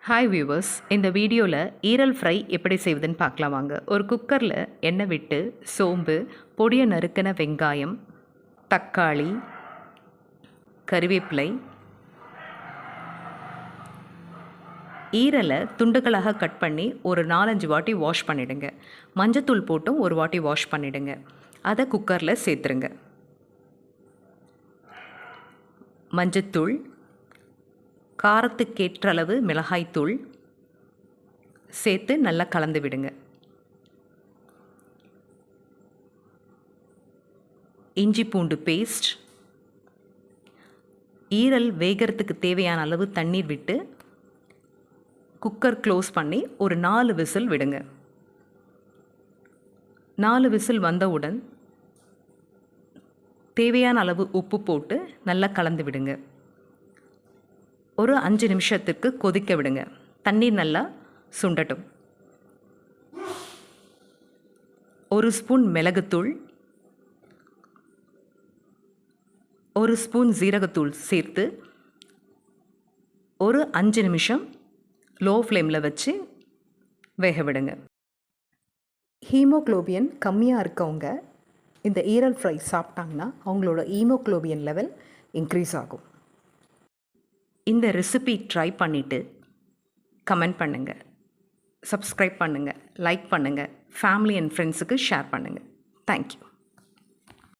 Hi viewers, இந்த வீடியோவில் ஈரல் ஃப்ரை எப்படி செய்வதுன்னு பார்க்கலாம் வாங்க. ஒரு குக்கரில் எண்ணெய் விட்டு சோம்பு, பொடியை நறுக்கின வெங்காயம், தக்காளி, கறிவேப்பிலை, ஈரலை துண்டுகளாக கட் பண்ணி ஒரு 4-5 வாட்டி வாஷ் பண்ணிவிடுங்க. மஞ்சத்தூள் போட்டும் ஒரு வாட்டி வாஷ் பண்ணிவிடுங்க. அதை குக்கரில் சேர்த்துருங்க. மஞ்சத்தூள், காரத்துக்கேற்ற அளவு மிளகாய்த்தூள் சேர்த்து நல்லா கலந்து விடுங்க. இஞ்சி பூண்டு பேஸ்ட், ஈரல் வேகிறதுக்கு தேவையான அளவு தண்ணீர் விட்டு குக்கர் க்ளோஸ் பண்ணி ஒரு 4 விசில் விடுங்க. 4 விசில் வந்தவுடன் தேவையான அளவு உப்பு போட்டு நல்லா கலந்து விடுங்க. ஒரு 5 நிமிஷத்துக்கு கொதிக்க விடுங்க. தண்ணீர் நல்லா சுண்டட்டும். 1 ஸ்பூன் மிளகுத்தூள், 1 ஸ்பூன் ஜீரகத்தூள் சேர்த்து ஒரு 5 நிமிஷம் லோ ஃப்ளேமில் வச்சு வேக விடுங்க. ஹீமோக்ளோபின் கம்மியாக இருக்கவங்க இந்த ஈரல் ஃப்ரை சாப்பிட்டாங்கன்னா அவங்களோட ஹீமோக்ளோபின் லெவல் இன்க்ரீஸ் ஆகும். இந்த ரெசிபி ட்ரை பண்ணிவிட்டு கமெண்ட் பண்ணுங்கள், சப்ஸ்கிரைப் பண்ணுங்கள், லைக் பண்ணுங்கள், ஃபேமிலி அண்ட் ஃப்ரெண்ட்ஸுக்கு ஷேர் பண்ணுங்கள். தேங்க்யூ.